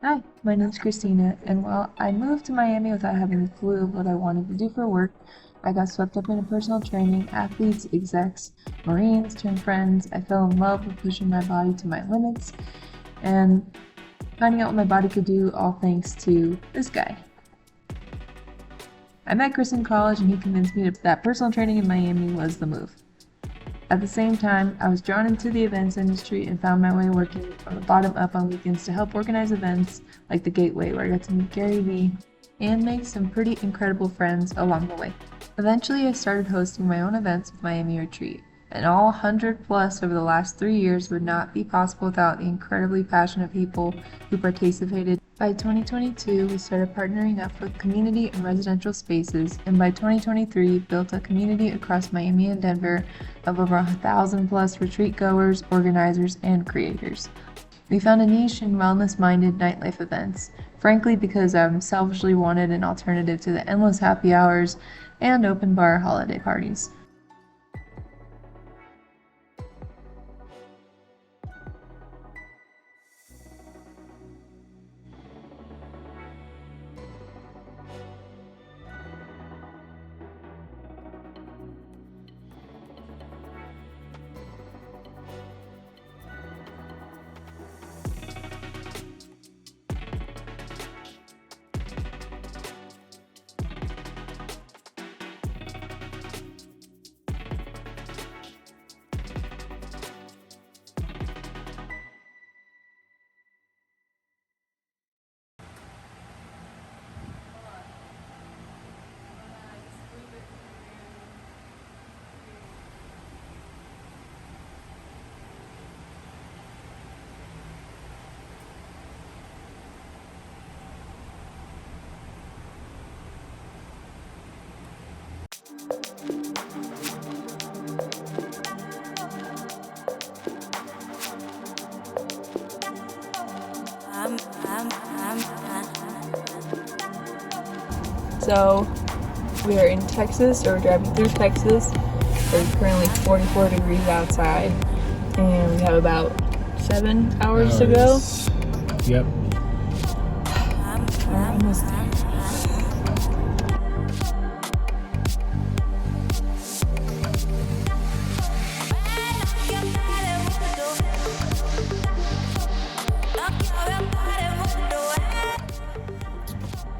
Hi, my name's Christina, and while I moved to Miami without having a clue of what I wanted to do for work, I got swept up into personal training, athletes, execs, Marines, turned friends. I fell in love with pushing my body to my limits and finding out what my body could do, all thanks to this guy. I met Chris in college, and he convinced me that personal training in Miami was the move. At the same time, I was drawn into the events industry and found my way working from the bottom up on weekends to help organize events like the Gateway, where I got to meet Gary Vee and make some pretty incredible friends along the way. Eventually, I started hosting my own events with Miami Retreat, and all 100 plus over the last 3 years would not be possible without the incredibly passionate people who participated. By 2022, we started partnering up with community and residential spaces, and by 2023, built a community across Miami and Denver of over 1,000 plus retreat goers, organizers, and creators. We found a niche in wellness-minded nightlife events, frankly because I selfishly wanted an alternative to the endless happy hours and open bar holiday parties. So we are in Texas, or we're driving through Texas. It's currently 44 degrees outside, and we have about 7 hours to go. Yep. We're almost there.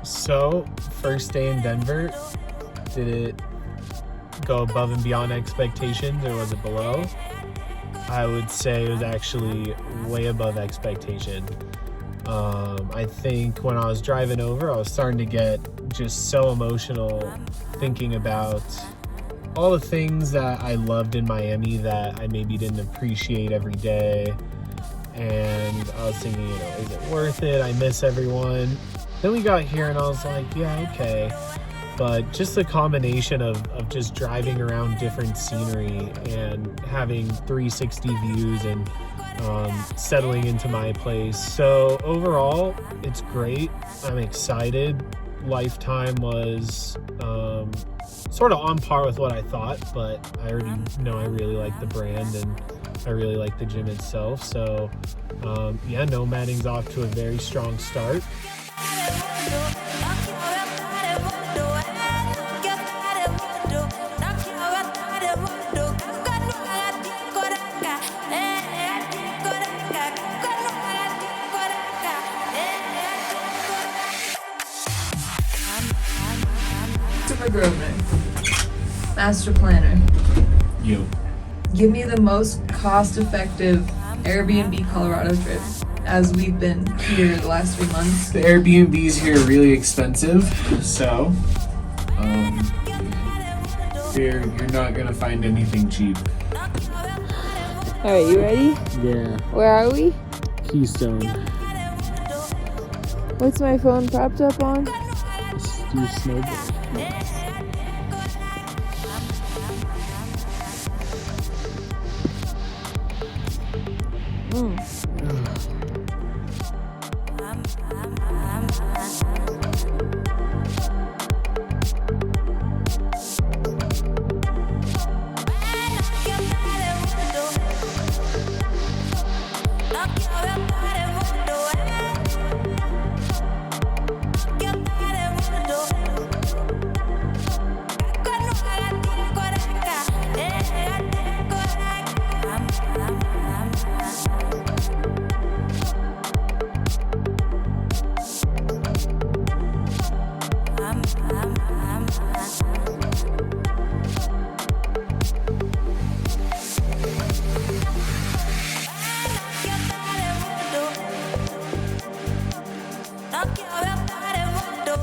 So, first day in Denver, did it go above and beyond expectations, or was it below? I would say it was actually way above expectation. I think when I was driving over, I was starting to get just so emotional thinking about all the things that I loved in Miami that I maybe didn't appreciate every day. And I was thinking, is it worth it? I miss everyone. Then we got here and I was like, yeah, okay. But just the combination of just driving around different scenery and having 360 views and settling into my place. So overall, it's great. I'm excited. Lifetime was sort of on par with what I thought, but I already know I really like the brand and I really like the gym itself. So nomading's off to a very strong start. Super Grosvenor, Master Planner. You. Give me the most cost-effective Airbnb Colorado trip, as we've been here the last 3 months. The Airbnbs here are really expensive, so you're not gonna find anything cheap. All right, you ready? Yeah. Where are we? Keystone. What's my phone propped up on? Let's do snowboard.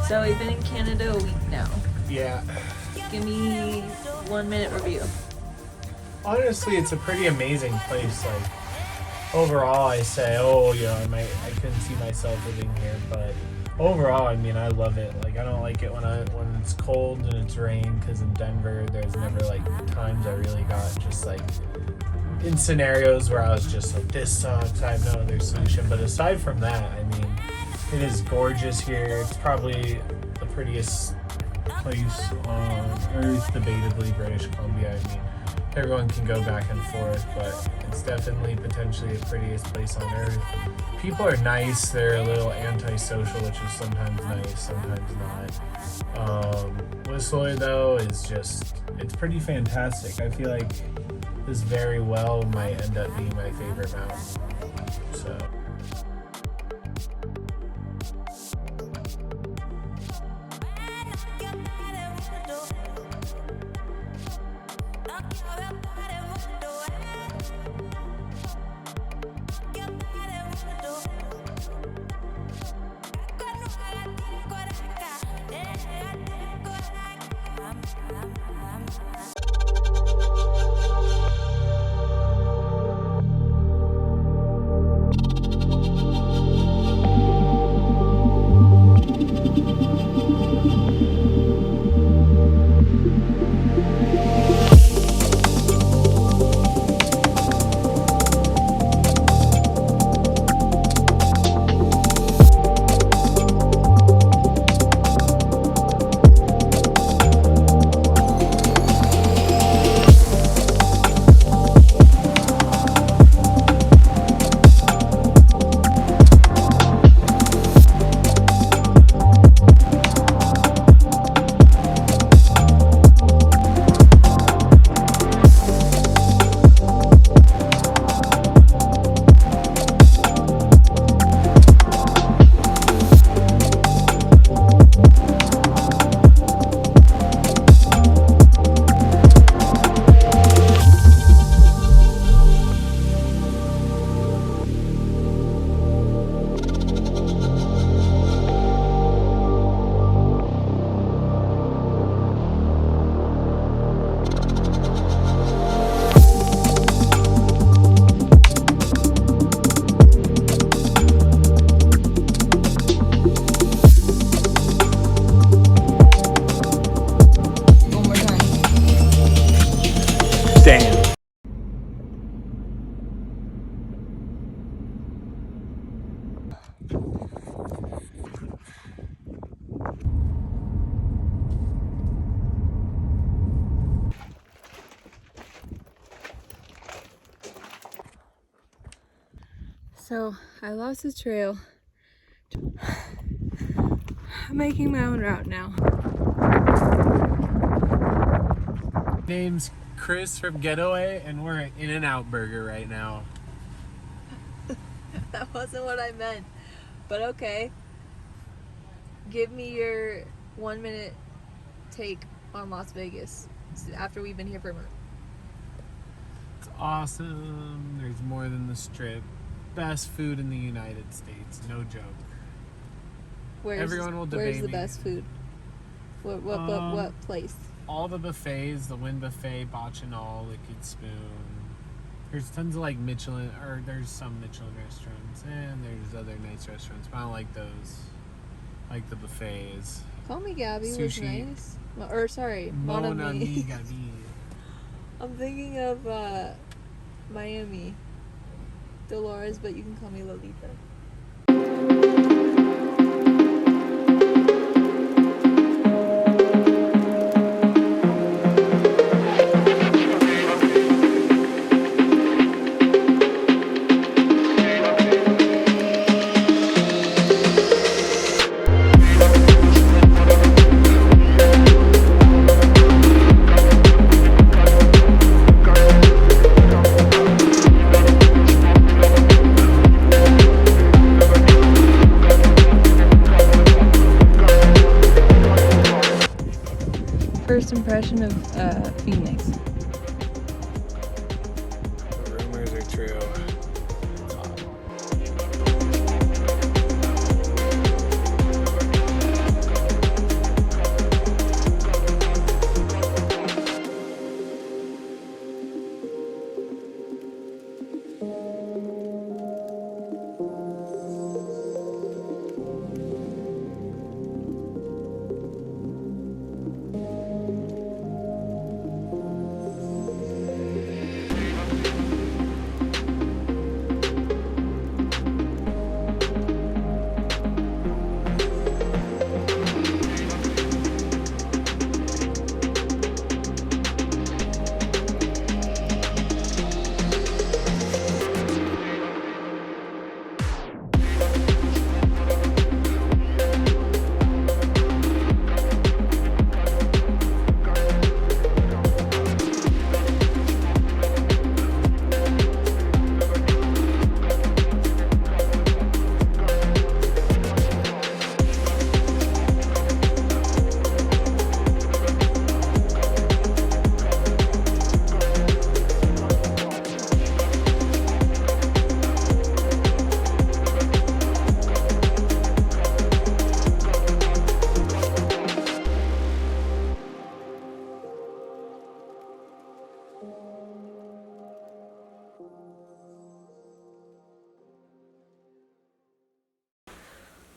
So we've been in Canada a week now. Yeah. Give me 1 minute review. Honestly, it's a pretty amazing place. Like, overall, I say, oh, you know, I couldn't see myself living here, but overall, I mean, I love it. Like, I don't like it when it's cold and it's rain, because in Denver, there's never like times I really got just like in scenarios where I was just like, this sucks, I have no other solution. But aside from that, I mean, it is gorgeous here. It's probably the prettiest place on earth, debatably British Columbia. I mean, everyone can go back and forth, but it's definitely potentially the prettiest place on earth. People are nice. They're a little antisocial, which is sometimes nice, sometimes not. Whistler, though, is just, it's pretty fantastic. I feel like this very well might end up being my favorite mountain. So. Damn. So I lost the trail. I'm making my own route now. Name's Chris from Getaway, and we're at In-N-Out Burger right now. That wasn't what I meant, but okay. Give me your 1 minute take on Las Vegas after we've been here for a month. It's awesome. There's more than the Strip. Best food in the United States, no joke. Everyone will debate Where's the me. best food? What place? All the buffets, the Wynn Buffet, Botch and All, Liquid Spoon. There's tons of like Michelin, or there's some Michelin restaurants, and there's other nice restaurants, but I don't like those. I like the buffets. Call me Gabby, was Sushi. nice. Or sorry, Mon Mon ami. ami, Gabi. I'm thinking of Miami. Dolores, but you can call me Lolita. First impression of Phoenix. The rumors are true. It's hot.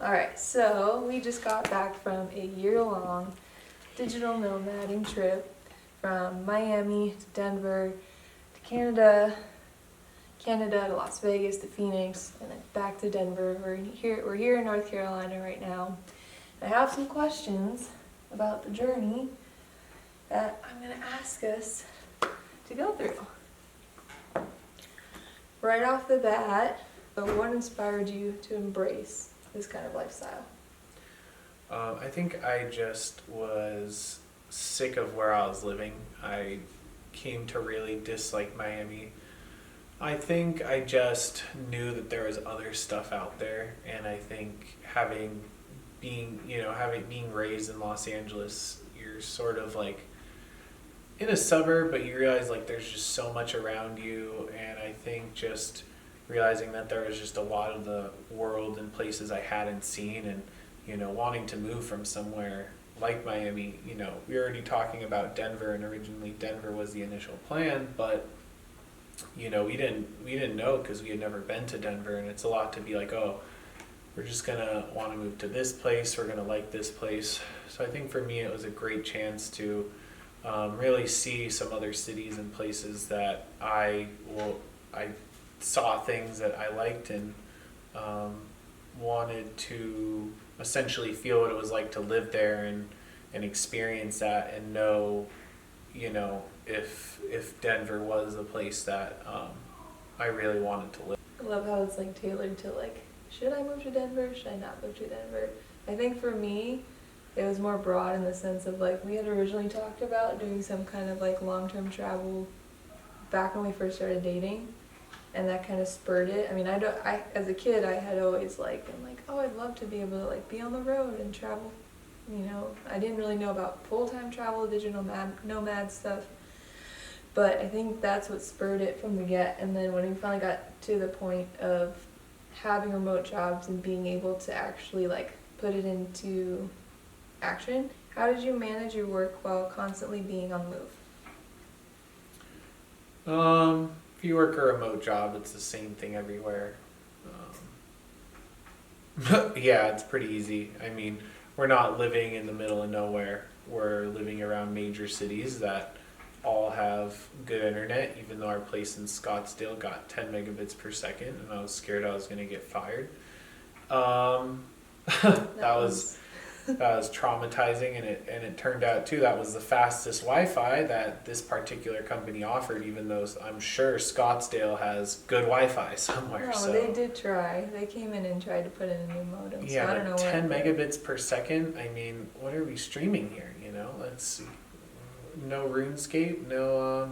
All right, so we just got back from a year-long digital nomading trip from Miami to Denver to Canada to Las Vegas to Phoenix, and then back to Denver. We're here in North Carolina right now. I have some questions about the journey that I'm going to ask us to go through. Right off the bat, what inspired you to embrace this kind of lifestyle? I think I just was sick of where I was living. I came to really dislike Miami. I think I just knew that there was other stuff out there, and I think being raised in Los Angeles, you're sort of like in a suburb, but you realize like there's just so much around you, and I think just realizing that there was just a lot of the world and places I hadn't seen, and wanting to move from somewhere like Miami. We were already talking about Denver, and originally Denver was the initial plan, but we didn't know because we had never been to Denver, and it's a lot to be like, oh, we're just gonna want to move to this place, we're gonna like this place. So I think for me it was a great chance to really see some other cities and places that I saw things that I liked, and wanted to essentially feel what it was like to live there and experience that, and know if Denver was a place that I really wanted to live. I love how it's like tailored to like, should I move to Denver? Should I not move to Denver? I think for me, it was more broad in the sense of like, we had originally talked about doing some kind of like long-term travel back when we first started dating, and that kind of spurred it. I mean, I as a kid, I had always like been like, oh, I'd love to be able to like be on the road and travel. I didn't really know about full-time travel, digital nomad stuff, but I think that's what spurred it from the get. And then when we finally got to the point of having remote jobs and being able to actually like put it into action, how did you manage your work while constantly being on the move? If you work a remote job, it's the same thing everywhere. Yeah, it's pretty easy. I mean, we're not living in the middle of nowhere. We're living around major cities that all have good internet, even though our place in Scottsdale got 10 megabits per second, and I was scared I was going to get fired. That was traumatizing, and it turned out too that was the fastest Wi-Fi that this particular company offered, even though I'm sure Scottsdale has good Wi-Fi somewhere. No, so they did try. They came in and tried to put in a new modem. Yeah, so I don't know 10 megabits per second. I mean, what are we streaming here? Let's see. No RuneScape, no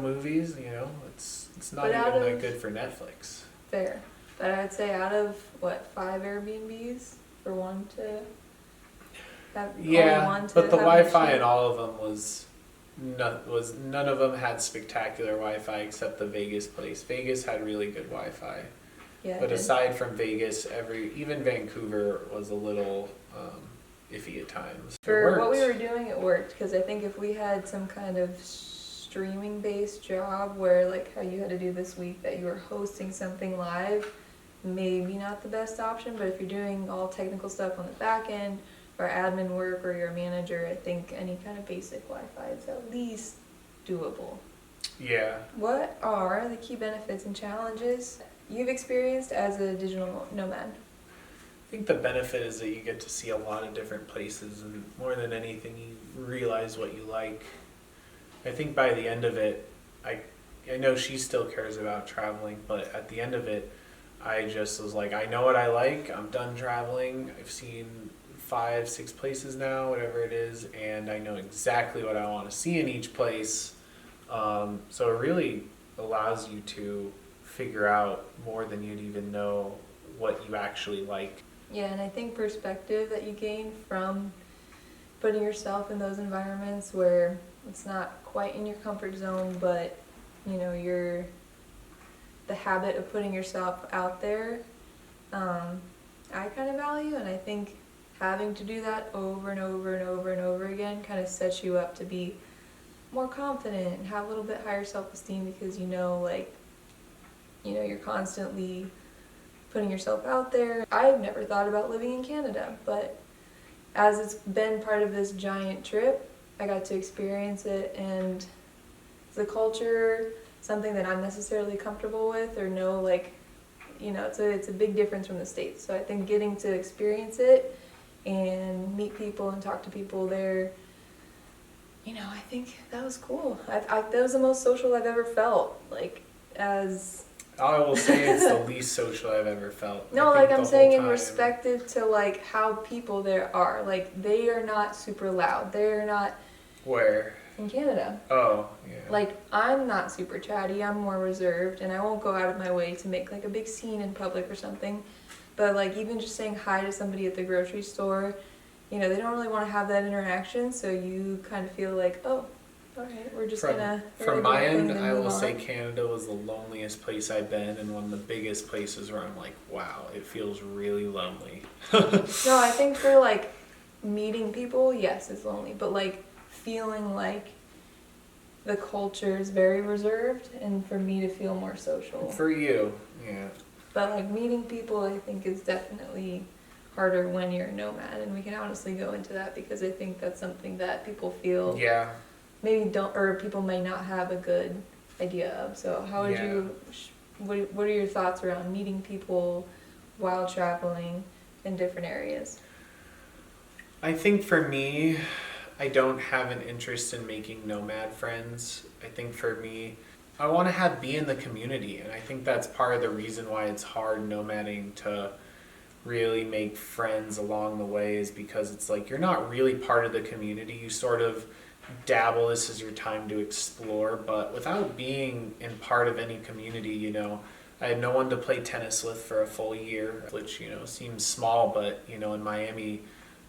movies. It's not even that good for Netflix. Fair, but I'd say out of 5 Airbnbs for one to have. Yeah, but the Wi-Fi in all of them was none of them had spectacular Wi-Fi except the Vegas place. Vegas had really good Wi-Fi. Yeah, but aside from Vegas, even Vancouver was a little iffy at times. For what we were doing, it worked, because I think if we had some kind of streaming-based job where, like how you had to do this week, that you were hosting something live, maybe not the best option, but if you're doing all technical stuff on the back end, or admin work, or you're a manager, I think any kind of basic Wi-Fi is at least doable. Yeah. What are the key benefits and challenges you've experienced as a digital nomad? I think the benefit is that you get to see a lot of different places, and more than anything, you realize what you like. I think by the end of it, I know she still cares about traveling, but at the end of it, I just was like, I know what I like, I'm done traveling, I've seen 5-6 places now, whatever it is, and I know exactly what I want to see in each place. So it really allows you to figure out more than you'd even know what you actually like. Yeah, and I think perspective that you gain from putting yourself in those environments where it's not quite in your comfort zone, but you're the habit of putting yourself out there, I kind of value, and I think having to do that over and over and over and over again kind of sets you up to be more confident and have a little bit higher self-esteem, because you're constantly putting yourself out there. I've never thought about living in Canada, but as it's been part of this giant trip, I got to experience it, and the culture, something that I'm necessarily comfortable with or know, like, you know, it's a big difference from the States. So I think getting to experience it and meet people and talk to people there, you know, I think that was cool. That was the most social I've ever felt, like, as... I will say it's the least social I've ever felt. No, like I'm saying in respective to like how people there are. Like they are not super loud. They're not... Where? In Canada. Oh, yeah. Like I'm not super chatty. I'm more reserved, and I won't go out of my way to make like a big scene in public or something. But like even just saying hi to somebody at the grocery store, you know, they don't really want to have that interaction, so you kind of feel like, oh, all right, we're just gonna... From my end, I will say Canada was the loneliest place I've been, and one of the biggest places where I'm like, wow, it feels really lonely. No, I think for like meeting people, yes, it's lonely, but like feeling like the culture is very reserved, and for me to feel more social. For you, yeah. But like meeting people, I think is definitely harder when you're a nomad, and we can honestly go into that because I think that's something that people feel... Yeah. Maybe don't, or people may not have a good idea of. So how would you, what are your thoughts around meeting people while traveling in different areas? I think for me, I don't have an interest in making nomad friends. I think for me, I want to be in the community, and I think that's part of the reason why it's hard nomading to really make friends along the way, is because it's like you're not really part of the community. You sort of dabble, this is your time to explore, but without being in part of any community, you know, I had no one to play tennis with for a full year, which, you know, seems small, but, you know, in Miami,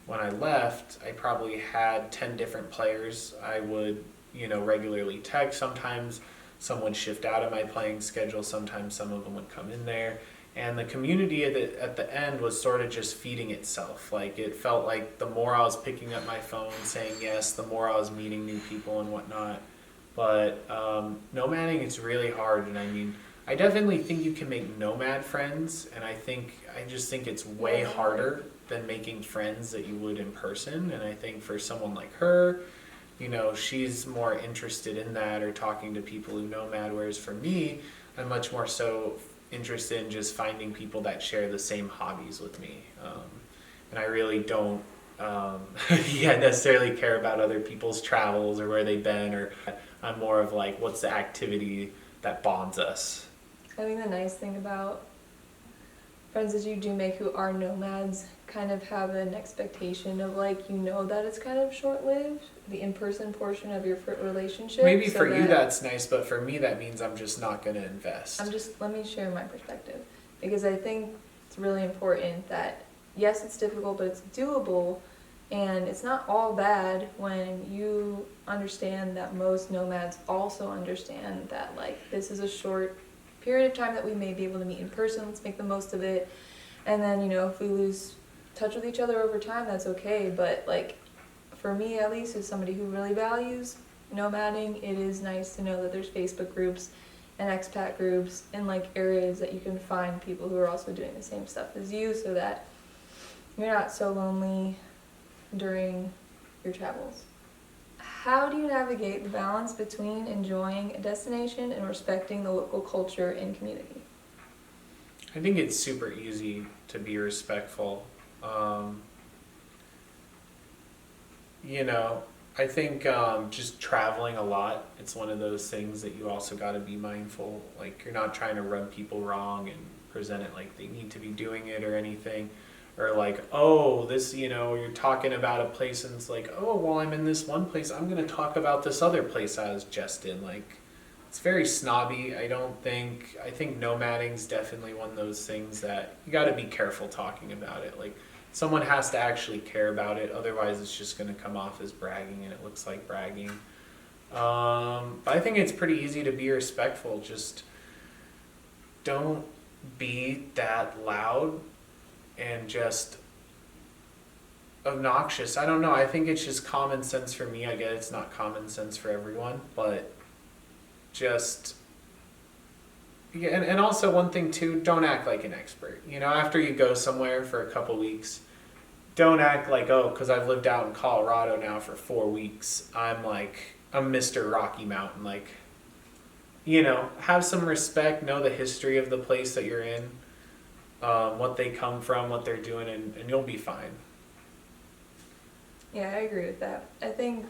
when I left, I probably had 10 different players I would, you know, regularly text. Sometimes some would shift out of my playing schedule, sometimes some of them would come in there. And the community at the end was sort of just feeding itself. Like it felt like the more I was picking up my phone saying yes, the more I was meeting new people and whatnot. But nomading, it's really hard. And I mean, I definitely think you can make nomad friends. And I just think it's way harder than making friends that you would in person. And I think for someone like her, you know, she's more interested in that or talking to people who nomad. Whereas for me, I'm much more so interested in just finding people that share the same hobbies with me, and I really don't necessarily care about other people's travels or where they've been, or I'm more of like, what's the activity that bonds us. I think the nice thing about friends that you do make who are nomads kind of have an expectation of like, you know, that it's kind of short-lived, the in-person portion of your relationship. Maybe so for you that's nice, but for me that means I'm just not going to invest. Let me share my perspective, because I think it's really important that yes, it's difficult, but it's doable, and it's not all bad when you understand that most nomads also understand that like this is a short period of time that we may be able to meet in person, let's make the most of it, and then, you know, if we lose touch with each other over time, that's okay. But like for me, at least, as somebody who really values nomading, it is nice to know that there's Facebook groups and expat groups and like areas that you can find people who are also doing the same stuff as you, so that you're not so lonely during your travels. How do you navigate the balance between enjoying a destination and respecting the local culture and community? I think it's super easy to be respectful. You know, I think just traveling a lot, it's one of those things that you also got to be mindful. Like, you're not trying to rub people wrong and present it like they need to be doing it or anything. Or like, oh, this, you know, you're talking about a place and it's like, oh, well, I'm in this one place, I'm going to talk about this other place I was just in. Like, it's very snobby. I think nomading's definitely one of those things that you got to be careful talking about it. Like, someone has to actually care about it, otherwise it's just going to come off as bragging, and it looks like bragging. But I think it's pretty easy to be respectful. Just don't be that loud and just obnoxious. I don't know. I think it's just common sense for me. I get it's not common sense for everyone, but just Yeah, and also one thing too, don't act like an expert. After you go somewhere for a couple weeks, don't act like, oh, because I've lived out in Colorado now for 4 weeks, I'm Mr. Rocky Mountain. Like, have some respect, know the history of the place that you're in, what they come from, what they're doing, and you'll be fine. Yeah, I agree with that. I think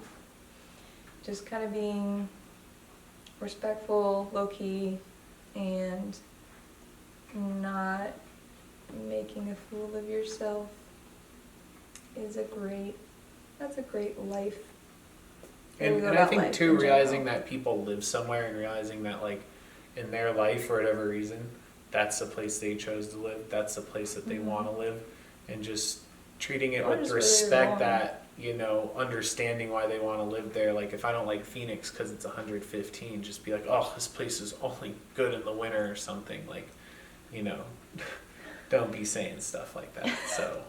just kind of being respectful, low-key, and not making a fool of yourself is that's a great life. And I think too, realizing that people live somewhere and realizing that like in their life for whatever reason, that's the place they chose to live, that's the place that they want to live, and just treating it with respect, that understanding why they want to live there. Like if I don't like Phoenix because it's 115, just be like, oh, this place is only good in the winter or something. Like, don't be saying stuff like that. So,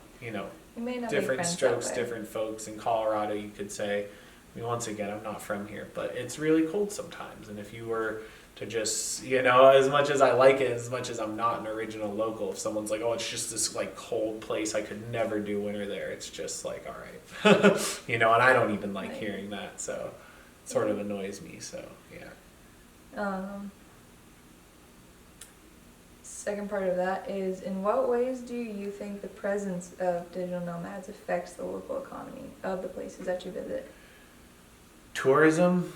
different strokes, different folks. In Colorado, you could say, once again, I'm not from here, but it's really cold sometimes. And if you were to just, as much as I like it, as much as I'm not an original local, if someone's like, oh, it's just this like cold place, I could never do winter there, it's just like, all right. And I don't even like hearing that, so it sort of annoys me, so yeah. Second part of that is, in what ways do you think the presence of digital nomads affects the local economy of the places that you visit? Tourism?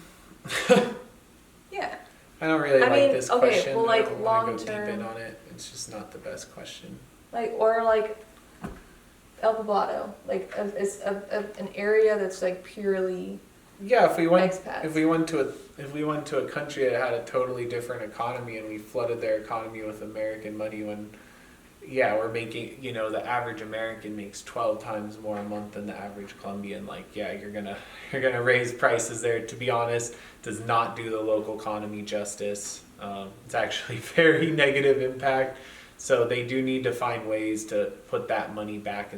Yeah. I don't really like this question. Well, like I don't long want to go term, deep in on it. It's just not the best question. Or El Poblado, an area that's like purely if we went expats. if we went to a country that had a totally different economy and we flooded their economy with American money, when we're making, the average American makes 12 times more a month than the average Colombian. Like, you're gonna raise prices there. To be honest, does not do the local economy justice. It's actually very negative impact. So they do need to find ways to put that money back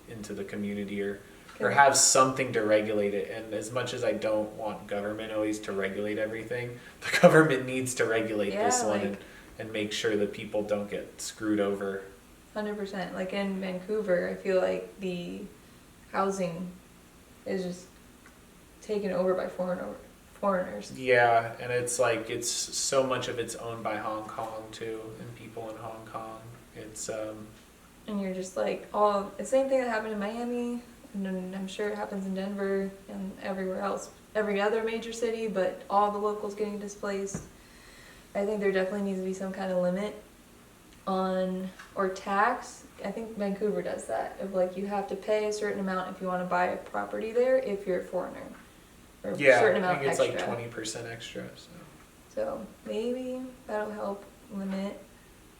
into the community, or have something to regulate it. And as much as I don't want government always to regulate everything, the government needs to regulate this one and make sure that people don't get screwed over. 100%. Like in Vancouver, I feel like the housing is just taken over by foreigners. Yeah, and it's like it's so much of it's owned by Hong Kong too, and people in Hong Kong. It's and you're just like, the same thing that happened in Miami, and I'm sure it happens in Denver and everywhere else, every other major city, but all the locals getting displaced. I think there definitely needs to be some kind of limit or tax. I think Vancouver does that, of like you have to pay a certain amount if you want to buy a property there if you're a foreigner, or a certain amount I think it's extra. like 20% extra. So maybe that'll help limit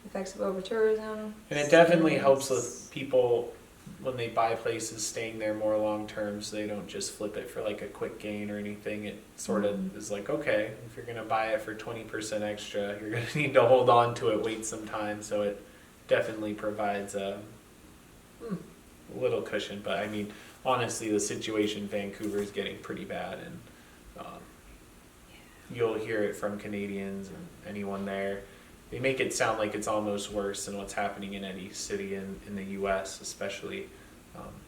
effects of over-tourism. And it definitely helps with people when they buy places staying there more long term, so they don't just flip it for like a quick gain or anything. It sort of is like, okay, if you're gonna buy it for 20% extra, you're gonna need to hold on to it, wait some time. So it definitely provides a little cushion. But I mean, honestly, the situation in Vancouver is getting pretty bad, and you'll hear it from Canadians and anyone there. They make it sound like it's almost worse than what's happening in any city in the U.S., especially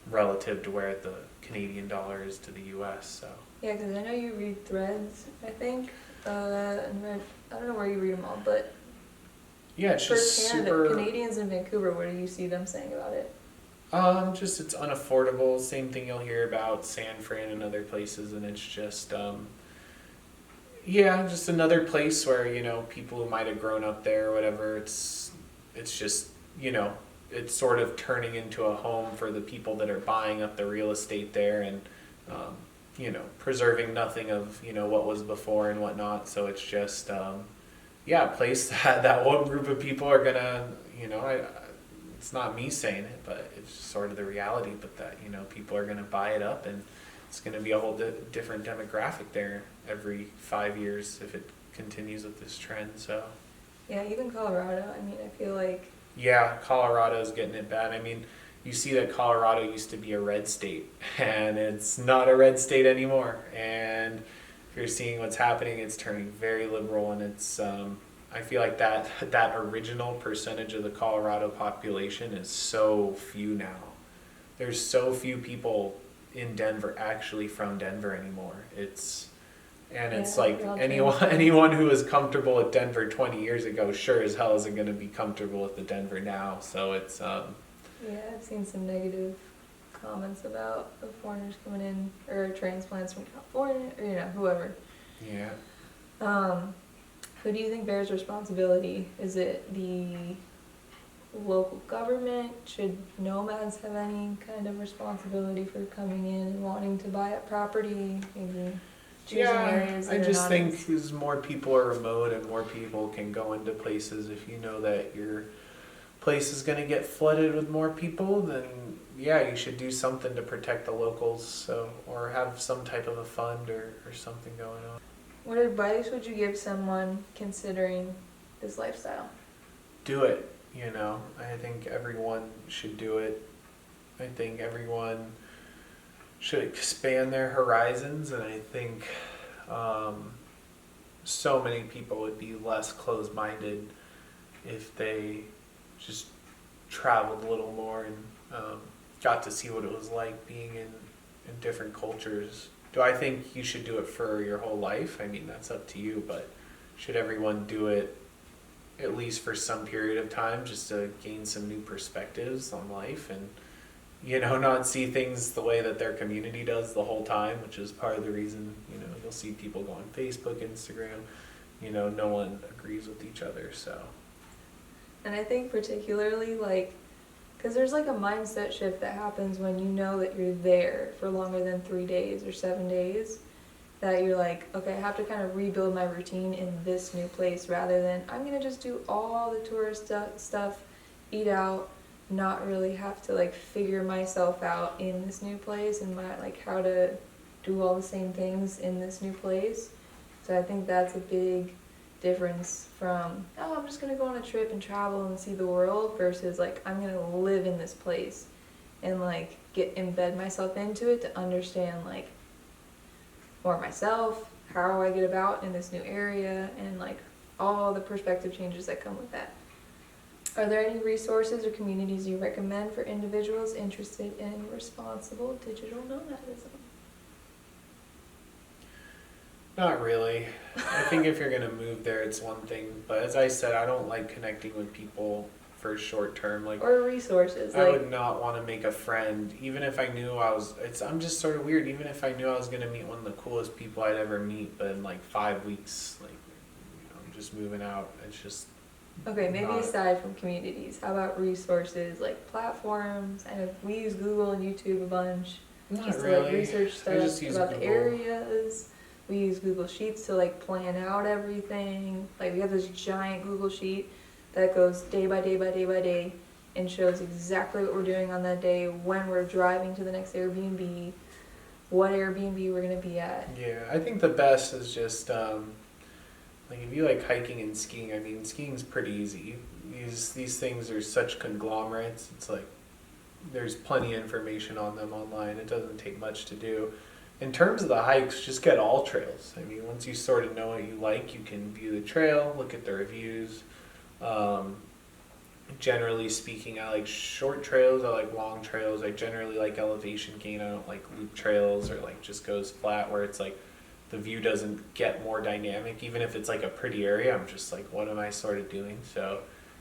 relative to where the Canadian dollar is to the U.S. So. Yeah, because I know you read threads, I think, and I don't know where you read them all, but yeah, it's just Canada, Canadians in Vancouver, what do you see them saying about it? Just it's unaffordable. Same thing you'll hear about San Fran and other places, and it's just just another place where, people who might have grown up there or whatever, it's just, it's sort of turning into a home for the people that are buying up the real estate there, and, preserving nothing of, what was before and whatnot. So it's just, a place that one group of people are gonna, it's not me saying it, but it's sort of the reality, but that, people are gonna buy it up, and it's going to be a whole different demographic there every 5 years if it continues with this trend. So yeah, even Colorado, I mean, I feel like Colorado's getting it bad. I mean, you see that Colorado used to be a red state, and it's not a red state anymore. And if you're seeing what's happening, it's turning very liberal, and it's I feel like that original percentage of the Colorado population is so few now. There's so few people in Denver actually from Denver anymore. It's like anyone who was comfortable at Denver 20 years ago sure as hell isn't going to be comfortable at the Denver now. So it's yeah, I've seen some negative comments about the foreigners coming in, or transplants from California, or whoever. Yeah. Who do you think bears responsibility? Is it the local government? Should nomads have any kind of responsibility for coming in and wanting to buy up property? Maybe choosing areas that I just are not think as more people are remote and more people can go into places, if you know that your place is going to get flooded with more people, then yeah, you should do something to protect the locals, so, or have some type of a fund or something going on. What advice would you give someone considering this lifestyle? Do it, I think everyone should do it. I think everyone should expand their horizons, and I think so many people would be less closed-minded if they just traveled a little more and got to see what it was like being in different cultures. Do I think you should do it for your whole life? I mean, that's up to you, but should everyone do it at least for some period of time just to gain some new perspectives on life and, not see things the way that their community does the whole time, which is part of the reason, you'll see people go on Facebook, Instagram, no one agrees with each other, so. And I think particularly, because there's a mindset shift that happens when you know that you're there for longer than 3 days or 7 days, that you're like, okay, I have to kind of rebuild my routine in this new place rather than I'm going to just do all the tourist stuff, eat out, not really have to figure myself out in this new place and how to do all the same things in this new place. So I think that's a big difference from, I'm just going to go on a trip and travel and see the world versus I'm going to live in this place and embed myself into it to understand more myself, how I get about in this new area, and all the perspective changes that come with that. Are there any resources or communities you recommend for individuals interested in responsible digital nomadism? Not really. I think if you're going to move there, it's one thing. But as I said, I don't like connecting with people for short term. Or resources. I would not want to make a friend, even if I knew I'm just sort of weird. Even if I knew I was going to meet one of the coolest people I'd ever meet, but in 5 weeks, I'm just moving out. It's just. Okay, maybe aside from communities, how about resources like platforms? I know we use Google and YouTube a bunch. Not just really. to research stuff about Google. The areas. We use Google Sheets to plan out everything. We have this giant Google Sheet that goes day by day by day by day and shows exactly what we're doing on that day, when we're driving to the next Airbnb, what Airbnb we're going to be at. Yeah, I think the best is just, if you like hiking and skiing, I mean, skiing's pretty easy. These things are such conglomerates. It's there's plenty of information on them online. It doesn't take much to do. In terms of the hikes, just get all trails. I mean, once you sort of know what you like, you can view the trail, look at the reviews. Generally speaking, I like short trails, I like long trails. I generally like elevation gain. I don't like loop trails or just goes flat where it's the view doesn't get more dynamic. Even if it's a pretty area, I'm just what am I sort of doing? So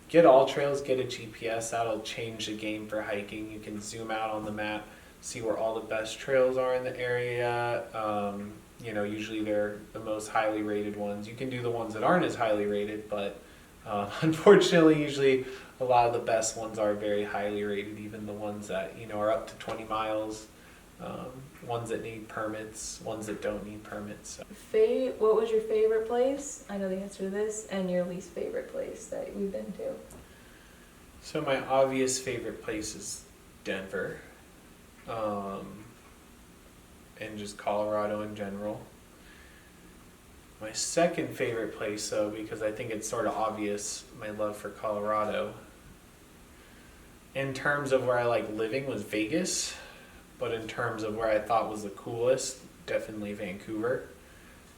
get all trails, get a GPS. That'll change the game for hiking. You can zoom out on the map, see where all the best trails are in the area. Usually they're the most highly rated ones. You can do the ones that aren't as highly rated, but unfortunately, usually a lot of the best ones are very highly rated, even the ones that, are up to 20 miles, ones that need permits, ones that don't need permits. So. What was your favorite place? I know the answer to this, and your least favorite place that we've been to. So my obvious favorite place is Denver. And just Colorado in general. My second favorite place, though, because I think it's sort of obvious, my love for Colorado, in terms of where I like living, was Vegas, but in terms of where I thought was the coolest, definitely Vancouver.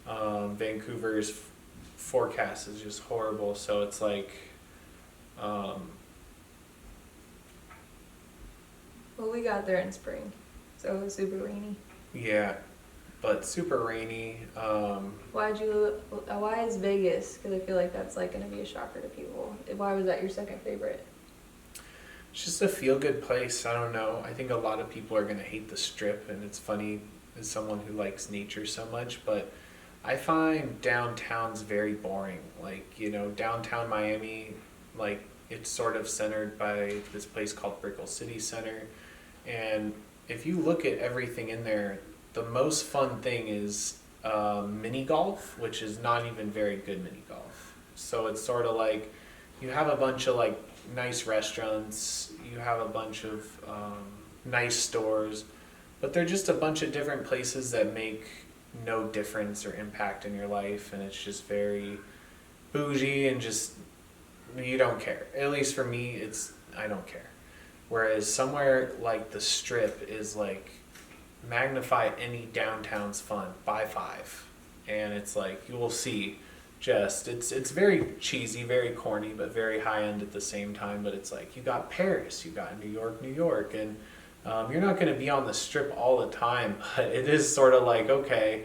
Vancouver is forecast is just horrible. So it's like, Well, we got there in spring, so it was super rainy. yeah, but super rainy. Why is Vegas? Because I feel like that's like going to be a shocker to people. Why was that your second favorite? It's just a feel-good place. I don't know. I think a lot of people are going to hate the Strip, and it's funny as someone who likes nature so much, but I find downtowns very boring. Like, downtown Miami, like, it's sort of centered by this place called Brickell City Center. And if you look at everything in there, the most fun thing is mini golf, which is not even very good mini golf. So it's sort of like you have a bunch of like nice restaurants, you have a bunch of nice stores, but they're just a bunch of different places that make no difference or impact in your life, and it's just very bougie and just you don't care. At least for me, I don't care. Whereas somewhere like the Strip is like magnify any downtown's fun by 5, and it's like you will see it's very cheesy, very corny, but very high end at the same time. But it's like you got Paris, you got New York, and you're not going to be on the Strip all the time, but it is sort of like, okay,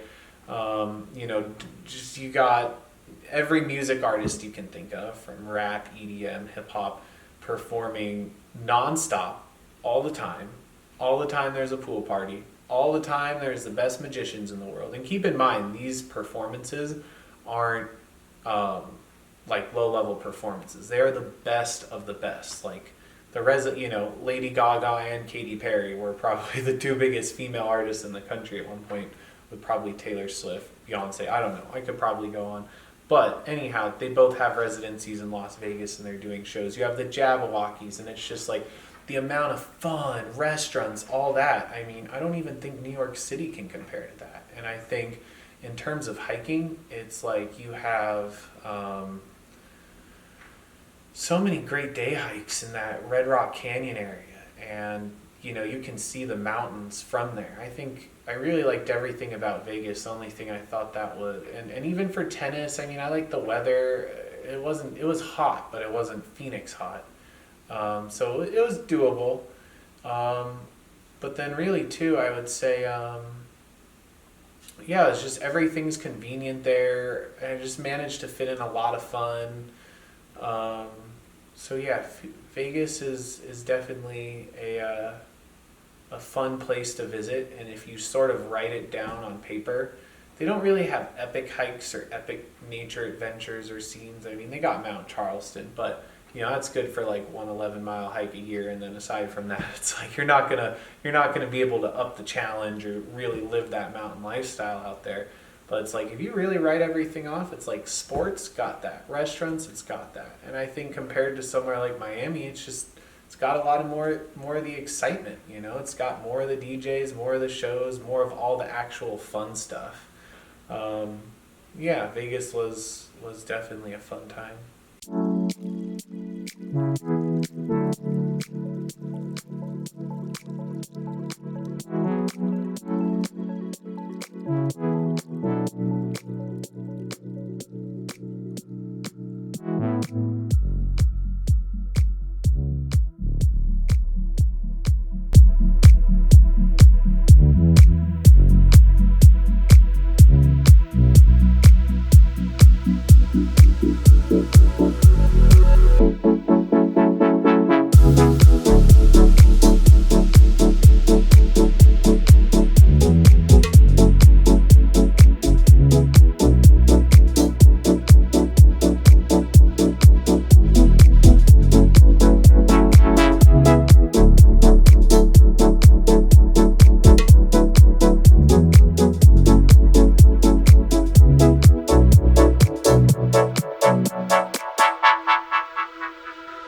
just you got every music artist you can think of, from rap, EDM, hip hop, performing nonstop all the time. All the time there's a pool party. All the time there's the best magicians in the world. And keep in mind, these performances aren't like low-level performances. They are the best of the best. Like Lady Gaga and Katy Perry were probably the 2 biggest female artists in the country at one point, with probably Taylor Swift, Beyonce. I don't know. I could probably go on. But anyhow, they both have residencies in Las Vegas and they're doing shows. You have the Jabberwockies, and it's just like the amount of fun, restaurants, all that. I mean, I don't even think New York City can compare to that. And I think in terms of hiking, it's like you have so many great day hikes in that Red Rock Canyon area. And, you can see the mountains from there. I really liked everything about Vegas. The only thing I thought that would, and even for tennis, I mean, I like the weather. It was hot, but it wasn't Phoenix hot. So it was doable. But then really too, I would say, it's just everything's convenient there. I just managed to fit in a lot of fun. Vegas is definitely a fun place to visit, and if you sort of write it down on paper, they don't really have epic hikes or epic nature adventures or scenes. I mean, they got Mount Charleston, but that's good for like one 11-mile hike a year, and then aside from that, it's like you're not gonna be able to up the challenge or really live that mountain lifestyle out there. But it's like if you really write everything off, it's like sports got that, restaurants it's got that, and I think compared to somewhere like Miami, it's got a lot of more of the excitement. It's got more of the DJs, more of the shows, more of all the actual fun stuff. Vegas was definitely a fun time.